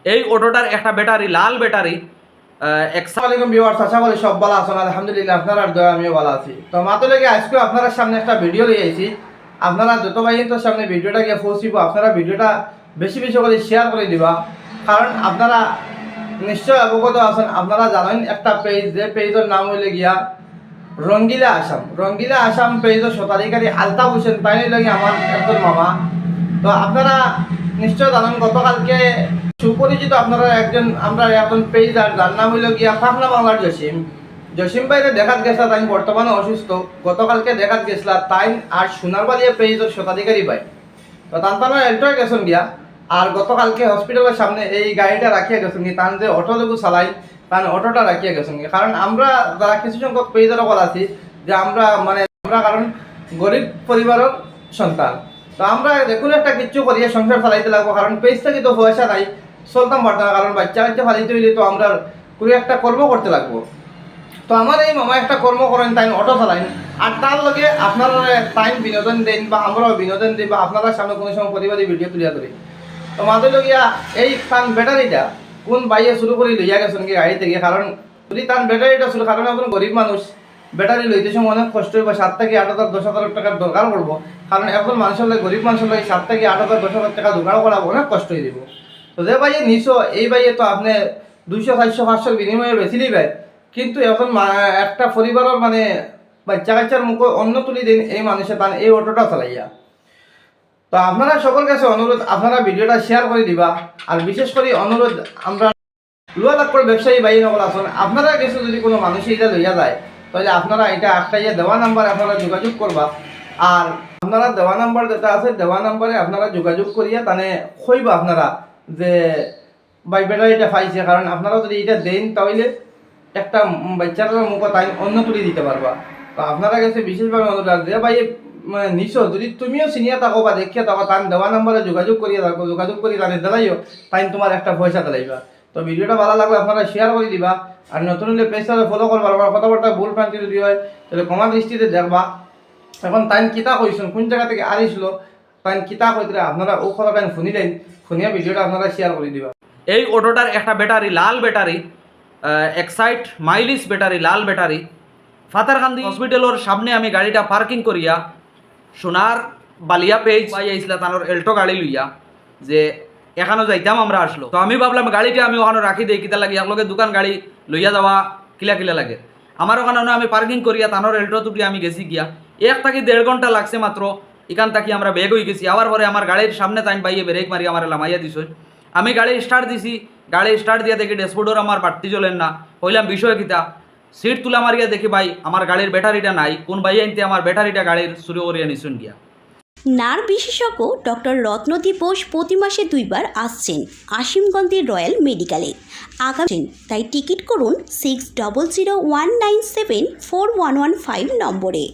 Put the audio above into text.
এই অটোটার একটা ব্যাটারি, লাল ব্যাটারি। আসসালামাইকুম ভিউয়ার্স, আশা করি সব ভালো আছেন। আলহামদুলিল্লাহ, আপনারা দয়া আমিও ভালো আছি। তো মাত্র লেগে আজকে আপনারা সামনে একটা ভিডিও নিয়ে আইছি। আপনারা যত ভাইয়ের সামনে ভিডিওটা গিয়ে পৌঁছিব, আপনারা ভিডিওটা বেশি বেশি করে শেয়ার করে দিবা। কারণ আপনারা নিশ্চয় অবগত আছেন, আপনারা জানেন একটা পেজ, যে পেজের নাম হইলে গিয়া রঙ্গিলা আসাম। রঙ্গিলা আসাম পেজের স্বত্বাধিকারী আলতাফ হোসেন, তাই লাগে আমার একজন মামা। তো আপনারা নিশ্চয় জানেন, গতকালকে সুপরিচিত আপনারা আমরা একজন পেজ, আর যার নাম হইল গিয়া পাখনা বাংলার জসিম। জসিম ভাইকে দেখাত গেছিলা, তাই বর্তমানে অসুস্থ। গতকালকে দেখাত গেছিলা তাই আর সোনারবালিয়া পেজের স্বত্বাধিকারী ভাই। তো তান্তানো এলটোয় গেছেন গিয়া, আর গতকালকে হসপিটালের সামনে এই গাড়িটা রাখিয়া গেছেন গিয়ে, তান যে অটো যোগু চালাই তার অটোটা রাখিয়া গেছেন গিয়ে। কারণ আমরা যারা কিছু সংখ্যক পেজের ওপর আছি, যে আমরা কারণ গরিব পরিবারের সন্তান। তো আমরা দেখুন একটা কিচ্ছু করিয়া সংসার চালাইতে লাগবো, কারণ পেজ থেকে তো পয়সা নাই, চলতাম পারতাম না। কারণ বাচ্চা ফালাইতে হইলে তো আমরা কোনো একটা কর্ম করতে লাগবো। তো আমার এই মামা একটা কর্ম করেন, তাই অটো চালাইন, আর তার লগে আপনারা টাইম বিনোদন দেন, বা আমরাও বিনোদন দিই, বা আপনারা সামনে কোনো সময় পরিবারী ভিডিও তুলিয়া ধরি। তো মাদের লগিয়া এই তান ব্যাটারিটা কোন বাইয়ে শুরু করে লইয়া গেছেন কি গাড়ি থেকে। কারণ যদি তান ব্যাটারিটা শুরু, কারণ এখন গরিব মানুষ ব্যাটারি লইতে সময় অনেক কষ্ট হইব। 7 থেকে 8,000 10,000 টাকার দরকার পড়বো। কারণ একজন মানুষের লাগে, গরিব মানুষের লাগে 7 থেকে 8,000 10,000 টাকা জোগাড় করা অনেক কষ্ট হয়ে দিব। তো যে বাইয়ে নিছো, এই বাইয়ে তো আপনি 200 400 500 বিনিময়ে বেশি দিবে, কিন্তু এখন একটা পরিবারের বাচ্চা কাচ্চার মুখে অন্ন তুলি দিন এই মানুষের তান এই অটোটা চালাইয়া। তো আপনারা সকল কাছে অনুরোধ, আপনারা ভিডিওটা শেয়ার করে দিবা। আর বিশেষ করে অনুরোধ, আমরা লুয়া লাক্ষর ব্যবসায়ী ভাই নকল আসুন, আপনারা কিছু যদি কোনো মানুষ এটা লইয়া যায়, তাহলে আপনারা এটা আটকাইয়া দেওয়া নাম্বার আপনারা যোগাযোগ করবা। আর আপনারা দেওয়া নাম্বার যেটা আছে, দেওয়া নাম্বারে আপনারা যোগাযোগ করিয়া তানে কইবা আপনারা যে ভাই ব্যাটারিটা পাইছে। কারণ আপনারা যদি এটা দেন, তাহলে একটা বাচ্চার মুখ তাই অন্য তুলে দিতে পারবা। তো আপনারা কাছে বিশেষভাবে অনুরোধ, যে ভাই নিছো, যদি তুমিও চিনিয়া থাকো বা দেখিয়া থাকো, তার দেওয়া নাম্বারে যোগাযোগ করিয়া থাকো, যোগাযোগ করি তাদের দিলাইও, তাই তোমার একটা পয়সা দিলাইবা। তো ভিডিওটা ভালো লাগলে আপনারা শেয়ার করে দিবা। আর নতুন হলে পেজটা ফলো করবা। আমার কথাবার্তা ভুল প্রান্তি যদি হয়, তাহলে ক্ষমা দৃষ্টিতে দেখবা। এখন তাই কিতা কইছেন, কোন জায়গা থেকে আনিছিল, তাই কিতা কইতে আপনারা ও কথা তাই শুনিলেন, শুনিয়া ভিডিওটা আপনারা শেয়ার করে দিবা। এই অটোটার একটা ব্যাটারি, লাল ব্যাটারি, এক্সাইট মাইলিস ব্যাটারি, লাল ব্যাটারি। ফাতারকান্দি হসপিটালের সামনে আমি গাড়িটা পার্কিং করিয়া সোনার বালিয়া পেজ পাই আইসলা তানোর এল্টো গাড়ি লইয়া, যে এখানে যাইতাম আমরা আসলো। তো আমি ভাবলাম গাড়িটা আমি ওখানে রাখি দিই, কিতা লাগে একলগে দোকান গাড়ি লইয়া যাওয়া কিলা কিলা লাগে। আমার ওখানে আমি পার্কিং করিয়া তানোর এল্টো তুটি আমি গেছি গিয়া, 1 থেকে 1.5 ঘন্টা লাগছে মাত্র। এখান থেকে আমরা বেগ হয়ে গেছি। আবার পরে আমার গাড়ির সামনে তাই বাইয়ে ব্রেক মারি আমার লামাইয়া দিছ। আমি গাড়ি স্টার্ট দিছি, গাড়ি স্টার্ট দিয়া দেখি ড্যাশবোর্ডের আমার বাড়তি চলেন না। হইলাম বিষয় কিতা, সিট তুলা মারিয়া দেখি ভাই আমার গাড়ির ব্যাটারিটা নাই। কোন ভাই আনতে আমার ব্যাটারিটা গাড়ির চুরি করিয়া নিছুন গিয়া। নার্ভ বিশেষজ্ঞ ডক্টর রত্নদীপ বোস প্রতি মাসে 2 বার আসছেন আসিমগঞ্জের রয়্যাল মেডিকেলে। আগামী তাই টিকিট করুন 6001974115 নম্বরে।